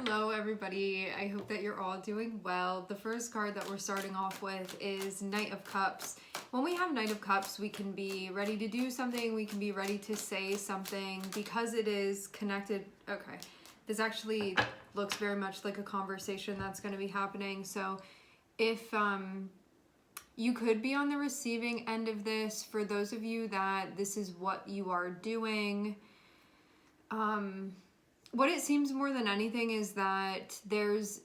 Hello everybody, I hope that you're all doing well. The first card that we're starting off with is Knight of Cups. When we have Knight of Cups, we can be ready to do something, we can be ready to say something because it is connected. Okay, this actually looks very much like a conversation that's going to be happening. So if you could be on the receiving end of this, for those of you that this is what you are doing, what it seems more than anything is that there's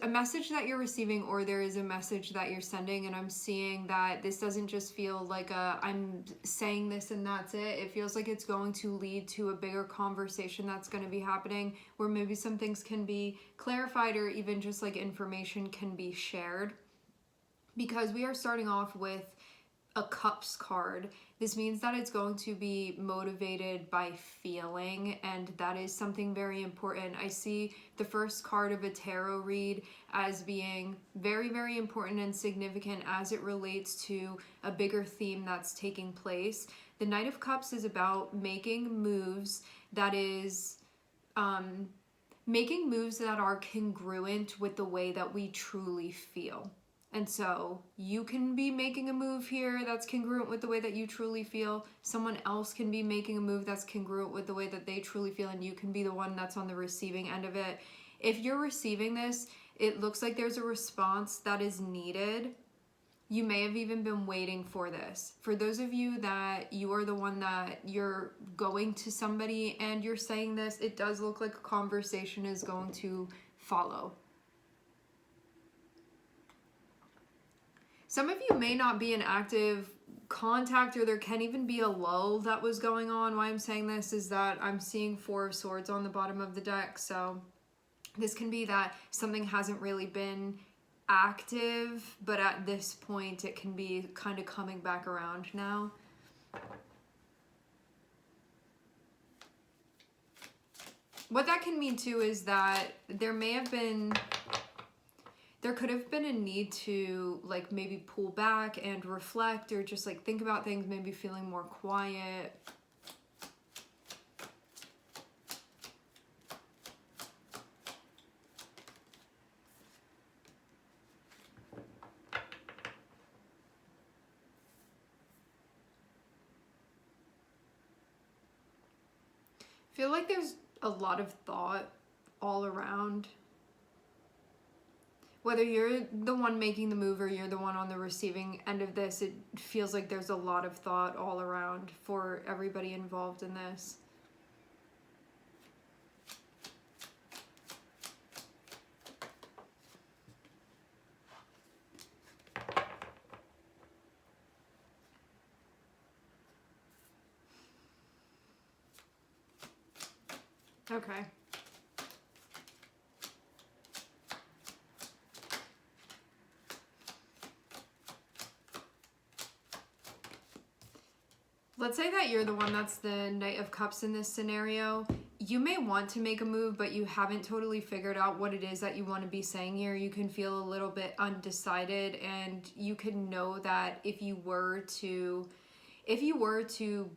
a message that you're receiving, or there is a message that you're sending, and I'm seeing that this doesn't just feel like I'm saying this and that's it. It feels like it's going to lead to a bigger conversation that's going to be happening, where maybe some things can be clarified, or even just like information can be shared. Because we are starting off with a Cups card, this means that it's going to be motivated by feeling, and that is something very important. I see the first card of a tarot read as being very, very important and significant as it relates to a bigger theme that's taking place. The Knight of Cups is about making moves that are congruent with the way that we truly feel. And so you can be making a move here that's congruent with the way that you truly feel. Someone else can be making a move that's congruent with the way that they truly feel, and you can be the one that's on the receiving end of it. If you're receiving this, it looks like there's a response that is needed. You may have even been waiting for this. For those of you that you are the one that you're going to somebody and you're saying this, it does look like a conversation is going to follow. Some of you may not be in active contact, or there can even be a lull that was going on. Why I'm saying this is that I'm seeing Four of Swords on the bottom of the deck. So this can be that something hasn't really been active, but at this point it can be kind of coming back around now. What that can mean too is that there could have been a need to like maybe pull back and reflect, or just like think about things, maybe feeling more quiet. I feel like there's a lot of thought all around. Whether you're the one making the move or you're the one on the receiving end of this, it feels like there's a lot of thought all around for everybody involved in this. Okay. Let's say that you're the one that's the Knight of Cups in this scenario. You may want to make a move, but you haven't totally figured out what it is that you want to be saying here. You can feel a little bit undecided, and you can know that if you were to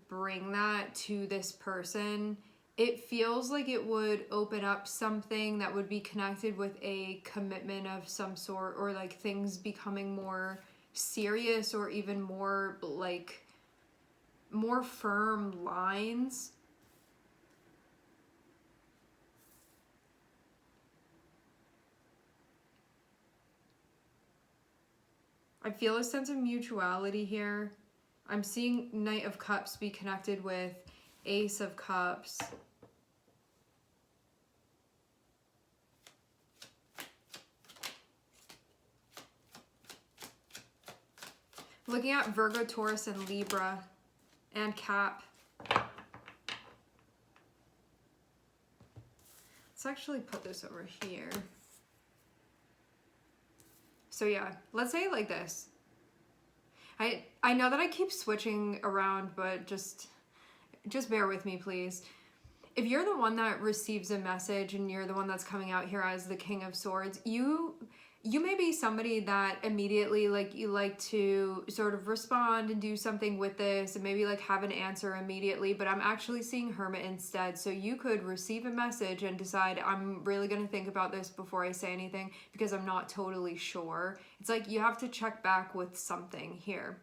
bring that to this person, it feels like it would open up something that would be connected with a commitment of some sort, or like things becoming more serious, or even more like more firm lines. I feel a sense of mutuality here. I'm seeing Knight of Cups be connected with Ace of Cups. Looking at Virgo, Taurus, and Libra, and Cap. Let's actually put this over here. So yeah, let's say it like this. I know that I keep switching around, but just bear with me, please. If you're the one that receives a message and you're the one that's coming out here as the King of Swords, you you may be somebody that immediately, like, you like to sort of respond and do something with this and maybe like have an answer immediately, but I'm actually seeing Hermit instead. So you could receive a message and decide, I'm really going to think about this before I say anything because I'm not totally sure. It's like you have to check back with something here.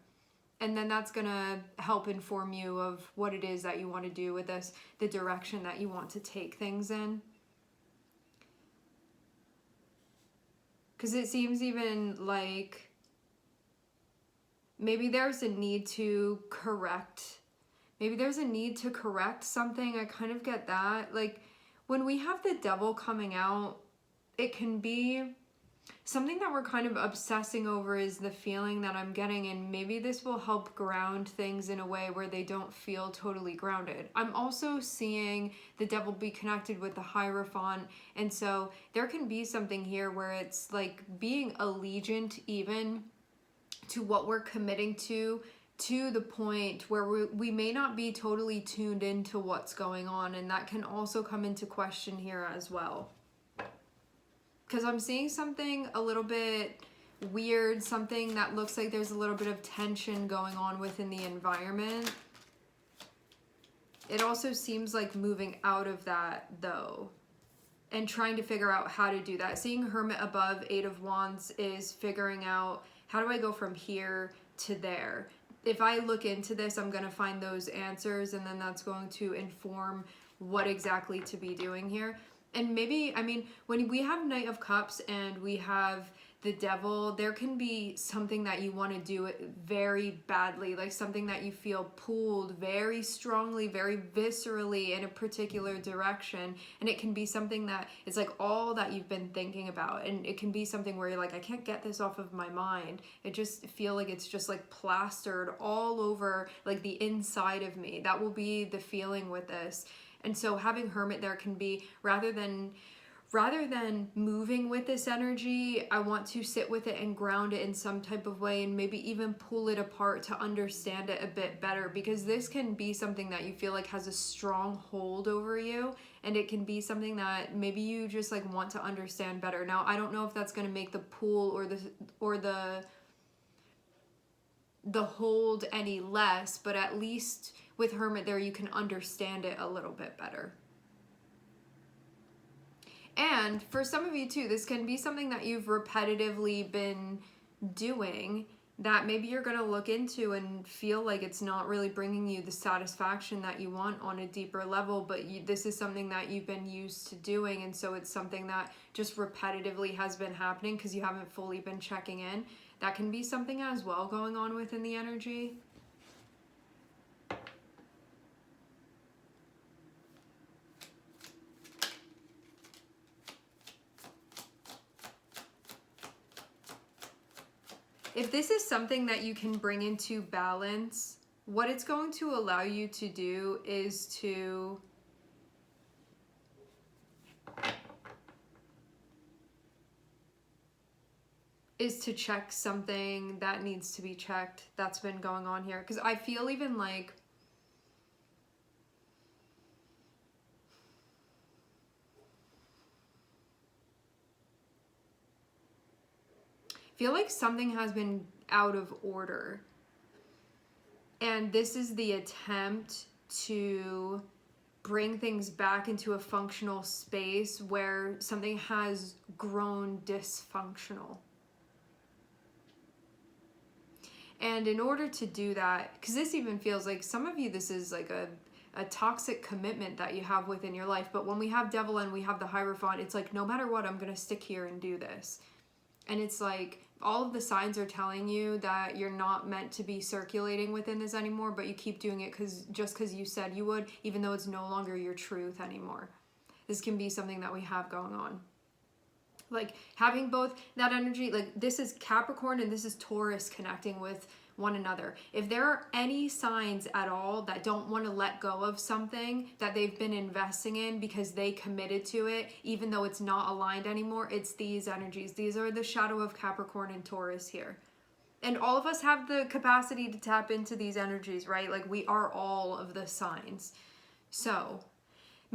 And then that's going to help inform you of what it is that you want to do with this, the direction that you want to take things in. Because it seems even like maybe there's a need to correct. Maybe there's a need to correct something. I kind of get that. Like when we have the Devil coming out, it can be something that we're kind of obsessing over is the feeling that I'm getting, and maybe this will help ground things in a way where they don't feel totally grounded. I'm also seeing the Devil be connected with the Hierophant, and so there can be something here where it's like being allegiant even to what we're committing to the point where we may not be totally tuned into what's going on, and that can also come into question here as well. Because I'm seeing something a little bit weird, something that looks like there's a little bit of tension going on within the environment. It also seems like moving out of that, though, and trying to figure out how to do that. Seeing Hermit above, Eight of Wands, is figuring out, how do I go from here to there? If I look into this, I'm going to find those answers, and then that's going to inform what exactly to be doing here. And maybe, I mean, when we have Knight of Cups and we have the Devil, there can be something that you want to do very badly, like something that you feel pulled very strongly, very viscerally in a particular direction. And it can be something that is like all that you've been thinking about. And it can be something where you're like, I can't get this off of my mind. It just feel like it's just like plastered all over like the inside of me. That will be the feeling with this. And so having Hermit there can be, rather than moving with this energy, I want to sit with it and ground it in some type of way, and maybe even pull it apart to understand it a bit better, because this can be something that you feel like has a strong hold over you, and it can be something that maybe you just like want to understand better. Now, I don't know if that's going to make the pull or the hold any less, but at least with Hermit there, you can understand it a little bit better. And for some of you too, this can be something that you've repetitively been doing that maybe you're going to look into and feel like it's not really bringing you the satisfaction that you want on a deeper level, but this is something that you've been used to doing, and so it's something that just repetitively has been happening because you haven't fully been checking in. That can be something as well going on within the energy. If this is something that you can bring into balance, what it's going to allow you to do is to check something that needs to be checked that's been going on here. Because I feel even like something has been out of order, and this is the attempt to bring things back into a functional space where something has grown dysfunctional. And in order to do that, because this even feels like some of you, this is like a toxic commitment that you have within your life, but when we have Devil and we have the Hierophant, it's like, no matter what, I'm going to stick here and do this. And it's like all of the signs are telling you that you're not meant to be circulating within this anymore, but you keep doing it just because you said you would, even though it's no longer your truth anymore. This can be something that we have going on. Like having both that energy, like this is Capricorn and this is Taurus connecting with one another. If there are any signs at all that don't want to let go of something that they've been investing in because they committed to it, even though it's not aligned anymore, it's these energies. These are the shadow of Capricorn and Taurus here. And all of us have the capacity to tap into these energies, right? Like we are all of the signs. So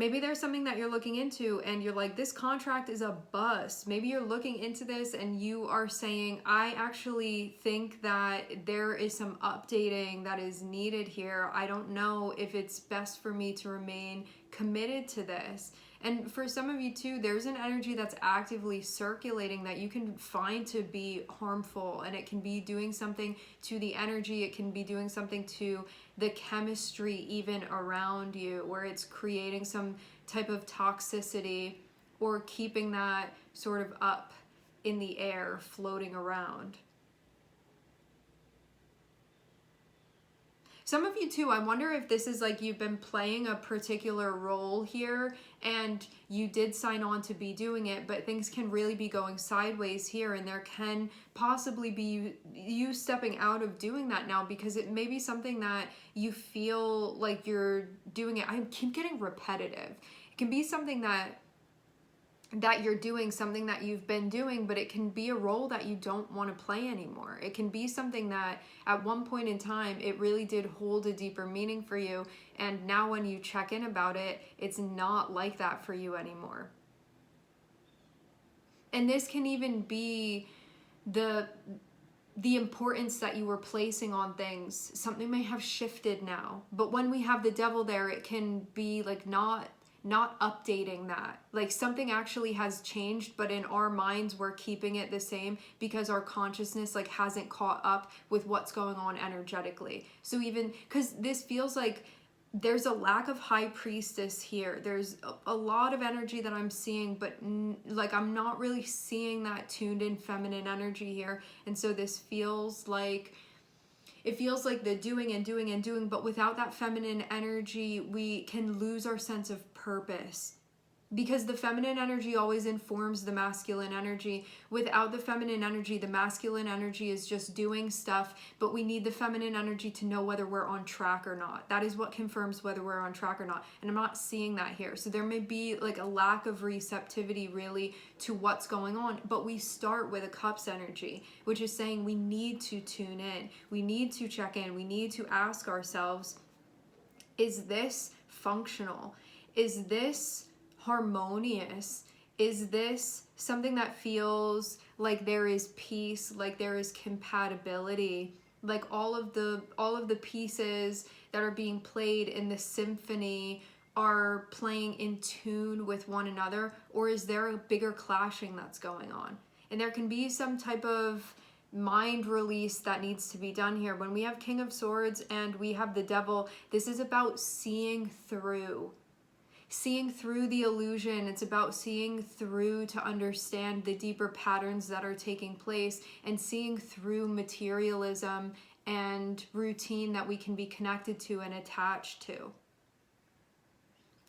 Maybe there's something that you're looking into and you're like, this contract is a bust. Maybe you're looking into this and you are saying, I actually think that there is some updating that is needed here. I don't know if it's best for me to remain committed to this. And for some of you too, there's an energy that's actively circulating that you can find to be harmful, and it can be doing something to the energy. It can be doing something to the chemistry even around you, where it's creating some type of toxicity or keeping that sort of up in the air, floating around. Some of you too, I wonder if this is like you've been playing a particular role here and you did sign on to be doing it, but things can really be going sideways here, and there can possibly be you stepping out of doing that now because it may be something that you feel like you're doing it. I keep getting repetitive. It can be something that you're doing, something that you've been doing, but it can be a role that you don't want to play anymore. It can be something that at one point in time, it really did hold a deeper meaning for you. And now when you check in about it, it's not like that for you anymore. And this can even be the importance that you were placing on things. Something may have shifted now, but when we have the devil there, it can be like not updating that. Like something actually has changed, but in our minds we're keeping it the same because our consciousness like hasn't caught up with what's going on energetically. So even because this feels like there's a lack of high priestess here. There's a lot of energy that I'm seeing, but like I'm not really seeing that tuned in feminine energy here. And so this feels like it feels like the doing and doing and doing, but without that feminine energy, we can lose our sense of purpose. Because the feminine energy always informs the masculine energy. Without the feminine energy, the masculine energy is just doing stuff, but we need the feminine energy to know whether we're on track or not. That is what confirms whether we're on track or not. And I'm not seeing that here. So there may be like a lack of receptivity really to what's going on, but we start with a cups energy, which is saying we need to tune in. We need to check in. We need to ask ourselves, is this functional? Is this harmonious? Is this something that feels like there is peace, like there is compatibility, like all of the pieces that are being played in the symphony are playing in tune with one another? Or is there a bigger clashing that's going on? And there can be some type of mind release that needs to be done here. When we have King of Swords and we have the Devil, this is about seeing through the illusion. It's about seeing through to understand the deeper patterns that are taking place, and seeing through materialism and routine that we can be connected to and attached to.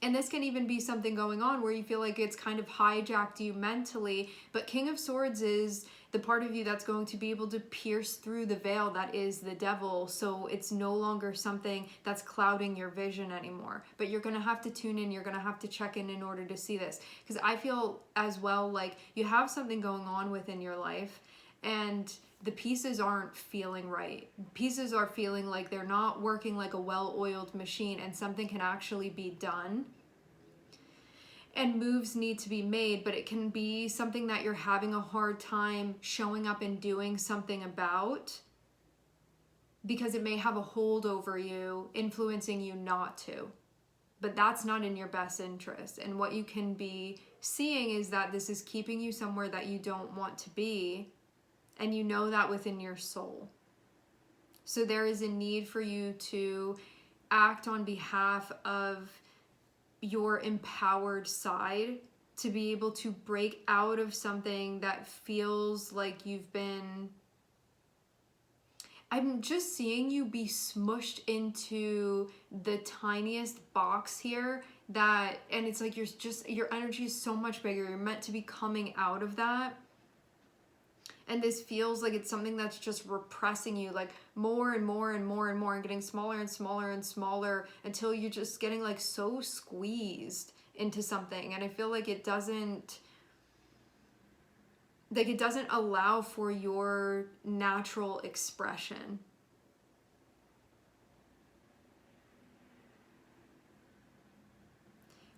And this can even be something going on where you feel like it's kind of hijacked you mentally, but King of Swords is the part of you that's going to be able to pierce through the veil that is the devil. So it's no longer something that's clouding your vision anymore. But you're going to have to tune in. You're going to have to check in order to see this. Because I feel as well like you have something going on within your life and the pieces aren't feeling right. Pieces are feeling like they're not working like a well-oiled machine, and something can actually be done. And moves need to be made, but it can be something that you're having a hard time showing up and doing something about because it may have a hold over you, influencing you not to. But that's not in your best interest. And what you can be seeing is that this is keeping you somewhere that you don't want to be, and you know that within your soul. So there is a need for you to act on behalf of your empowered side, to be able to break out of something that feels like you've been... I'm just seeing you be smushed into the tiniest box here that, and it's like your energy is so much bigger. You're meant to be coming out of that. And this feels like it's something that's just repressing you, like more and more and more and more, and getting smaller and smaller and smaller until you're just getting like so squeezed into something. And I feel like it doesn't allow for your natural expression.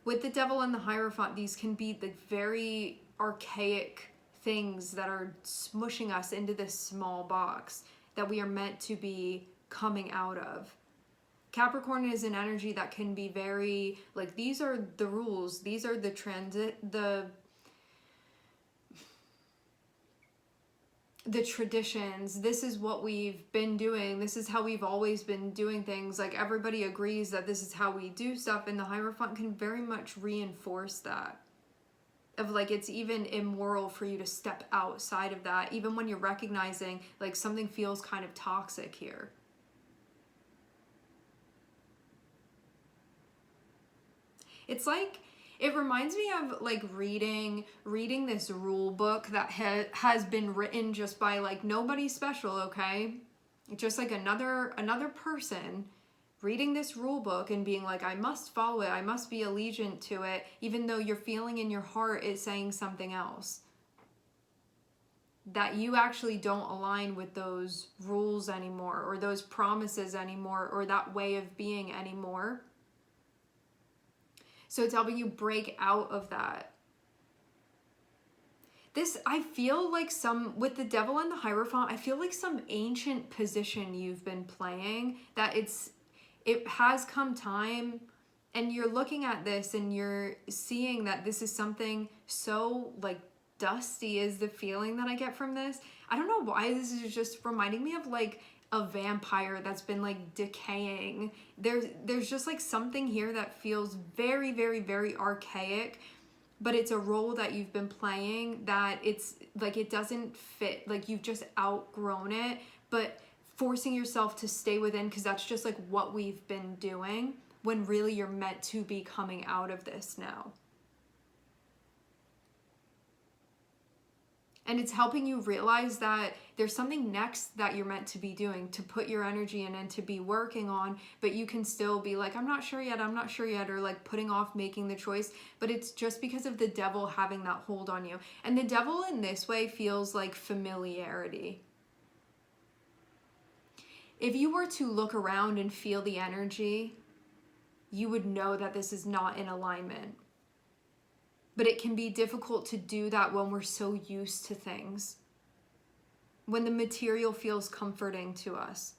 With the Devil and the Hierophant, these can be the very archaic things that are smushing us into this small box that we are meant to be coming out of. Capricorn is an energy that can be very, like, these are the rules, these are the traditions, this is what we've been doing, this is how we've always been doing things, like everybody agrees that this is how we do stuff, and the Hierophant can very much reinforce that, of like, it's even immoral for you to step outside of that, even when you're recognizing like something feels kind of toxic here. It's like, it reminds me of like reading this rule book that has been written just by like nobody special, okay? Just like another person reading this rule book and being like, I must follow it, I must be allegiant to it, even though your feeling in your heart is saying something else. That you actually don't align with those rules anymore, or those promises anymore, or that way of being anymore. So it's helping you break out of that. This, I feel like with the Devil and the Hierophant, I feel like some ancient position you've been playing, that it has come time, and you're looking at this and you're seeing that this is something so like dusty is the feeling that I get from this. I don't know why this is just reminding me of like a vampire that's been like decaying. There's just like something here that feels very, very, very archaic, but it's a role that you've been playing that it's like it doesn't fit, like you've just outgrown it, but forcing yourself to stay within because that's just like what we've been doing, when really you're meant to be coming out of this now. And it's helping you realize that there's something next that you're meant to be doing, to put your energy in and to be working on, but you can still be like, I'm not sure yet, or like putting off making the choice, but it's just because of the Devil having that hold on you. And the Devil in this way feels like familiarity. If you were to look around and feel the energy, you would know that this is not in alignment. But it can be difficult to do that when we're so used to things. When the material feels comforting to us.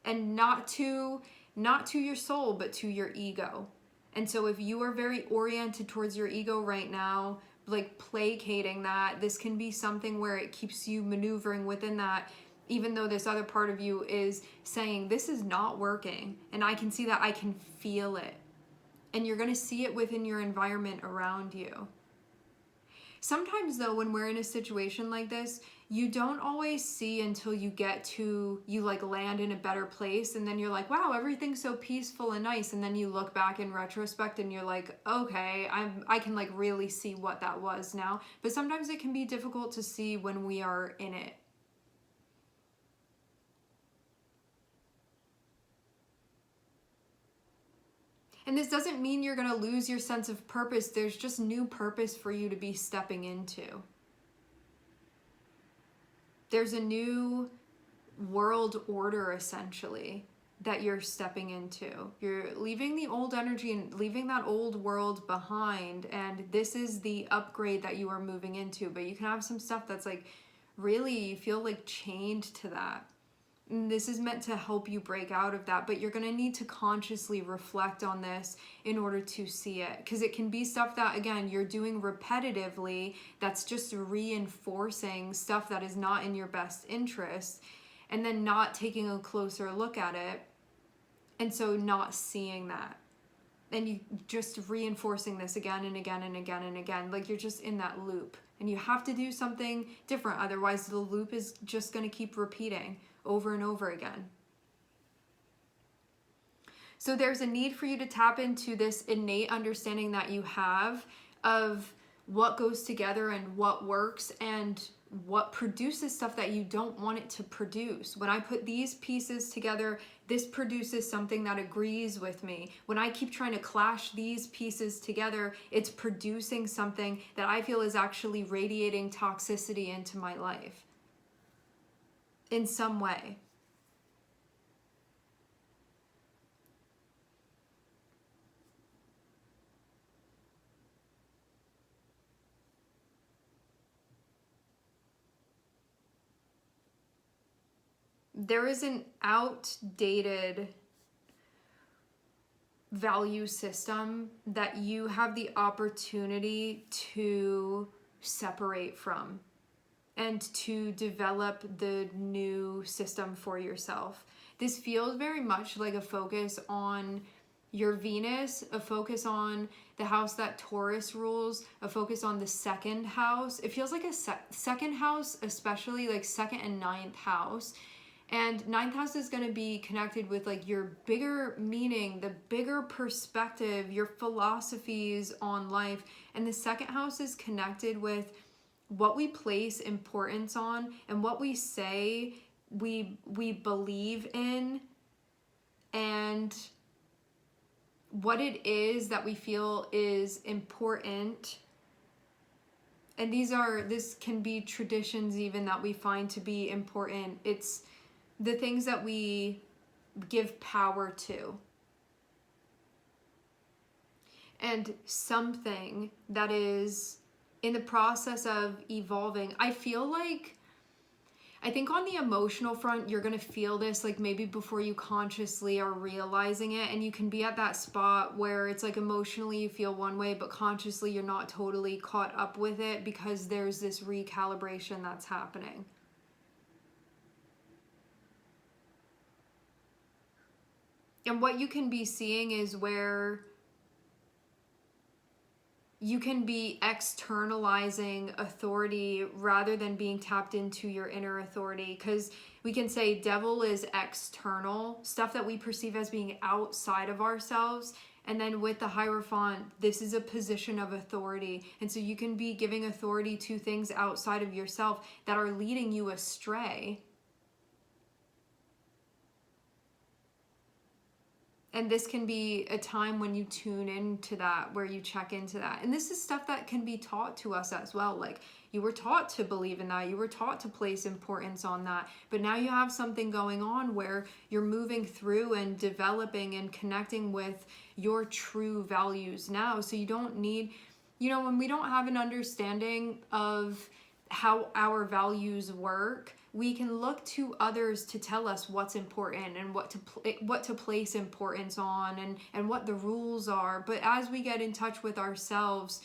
And not to your soul, but to your ego. And so if you are very oriented towards your ego right now, like placating that, this can be something where it keeps you maneuvering within that, even though this other part of you is saying, this is not working. And I can see that, I can feel it. And you're going to see it within your environment around you. Sometimes though, when we're in a situation like this, you don't always see until you like land in a better place, and then you're like, wow, everything's so peaceful and nice, and then you look back in retrospect and you're like, okay, I can like really see what that was now. But sometimes it can be difficult to see when we are in it. And this doesn't mean you're going to lose your sense of purpose. There's just new purpose for you to be stepping into. There's a new world order, essentially, that you're stepping into. You're leaving the old energy and leaving that old world behind. And this is the upgrade that you are moving into. But you can have some stuff that's like, really, you feel like chained to that. And this is meant to help you break out of that, but you're going to need to consciously reflect on this in order to see it. Because it can be stuff that, again, you're doing repetitively that's just reinforcing stuff that is not in your best interest, and then not taking a closer look at it, and so not seeing that. And you just reinforcing this again and again and again and again. Like you're just in that loop. And you have to do something different. Otherwise, the loop is just going to keep repeating over and over again. So there's a need for you to tap into this innate understanding that you have of what goes together and what works and what produces stuff that you don't want it to produce. When I put these pieces together, this produces something that agrees with me. When I keep trying to clash these pieces together, it's producing something that I feel is actually radiating toxicity into my life in some way. there is an outdated value system that you have the opportunity to separate from and to develop the new system for yourself. This feels very much like a focus on your Venus, a focus on the house that Taurus rules, a focus on the second house. It feels like a second house, especially like second and ninth house. And ninth house is going to be connected with like your bigger meaning, the bigger perspective, your philosophies on life. And the second house is connected with what we place importance on and what we say we believe in, and what it is that we feel is important. And this can be traditions even that we find to be important. It's the things that we give power to. And something that is in the process of evolving. I think on the emotional front, you're going to feel this like maybe before you consciously are realizing it. And you can be at that spot where it's like emotionally you feel one way, but consciously you're not totally caught up with it because there's this recalibration that's happening. And what you can be seeing is where you can be externalizing authority rather than being tapped into your inner authority. Because we can say devil is external, stuff that we perceive as being outside of ourselves. And then with the Hierophant, this is a position of authority. And so you can be giving authority to things outside of yourself that are leading you astray. And this can be a time when you tune into that, where you check into that. And this is stuff that can be taught to us as well. Like you were taught to believe in that. You were taught to place importance on that. But now you have something going on where you're moving through and developing and connecting with your true values now. So you don't need, when we don't have an understanding of how our values work, we can look to others to tell us what's important and what to place importance on and what the rules are. But as we get in touch with ourselves,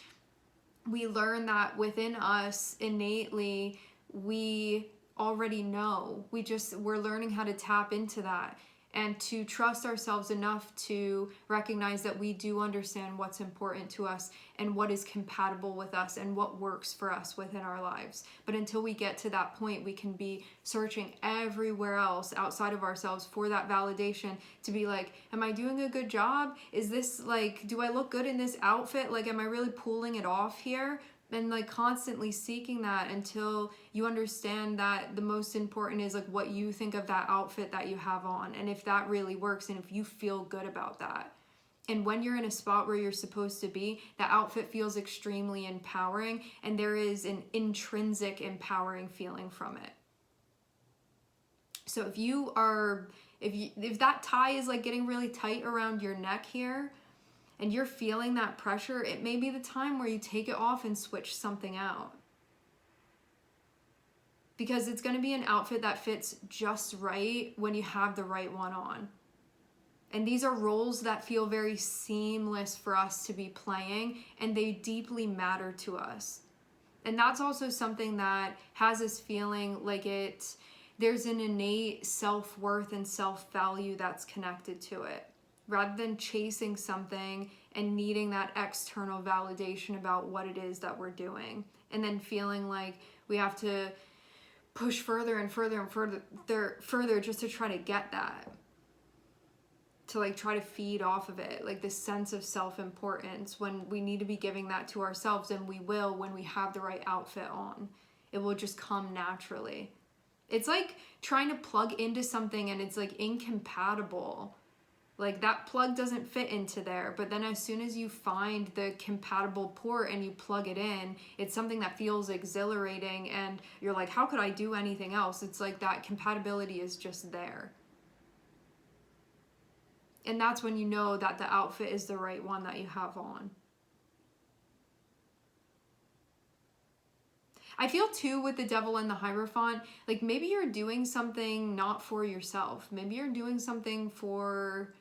we learn that within us innately, we already know. We're learning how to tap into that and to trust ourselves enough to recognize that we do understand what's important to us and what is compatible with us and what works for us within our lives. But until we get to that point, we can be searching everywhere else outside of ourselves for that validation to be like, am I doing a good job? Is this like, do I look good in this outfit? Like, am I really pulling it off here? And like constantly seeking that until you understand that the most important is like what you think of that outfit that you have on, and if that really works and if you feel good about that. And when you're in a spot where you're supposed to be, that outfit feels extremely empowering, and there is an intrinsic empowering feeling from it. So if that tie is like getting really tight around your neck here, and you're feeling that pressure, it may be the time where you take it off and switch something out. Because it's going to be an outfit that fits just right when you have the right one on. And these are roles that feel very seamless for us to be playing, and they deeply matter to us. And that's also something that has us feeling like there's an innate self-worth and self-value that's connected to it. Rather than chasing something and needing that external validation about what it is that we're doing. And then feeling like we have to push further and further and further just to try to get that. To like try to feed off of it. Like this sense of self-importance when we need to be giving that to ourselves, and we will when we have the right outfit on. It will just come naturally. It's like trying to plug into something and it's like incompatible. Like that plug doesn't fit into there, but then as soon as you find the compatible port and you plug it in, it's something that feels exhilarating and you're like, how could I do anything else? It's like that compatibility is just there. And that's when you know that the outfit is the right one that you have on. I feel too with the Devil and the Hierophant, like maybe you're doing something not for yourself. Maybe you're doing something for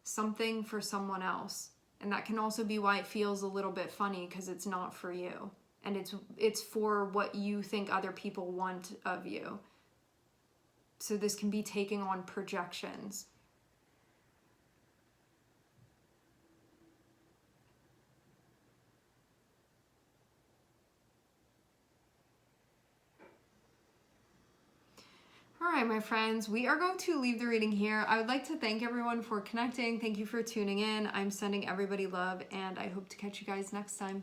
someone else. And that can also be why it feels a little bit funny, because it's not for you. And it's for what you think other people want of you. So this can be taking on projections. All right, my friends, we are going to leave the reading here. I would like to thank everyone for connecting. Thank you for tuning in. I'm sending everybody love, and I hope to catch you guys next time.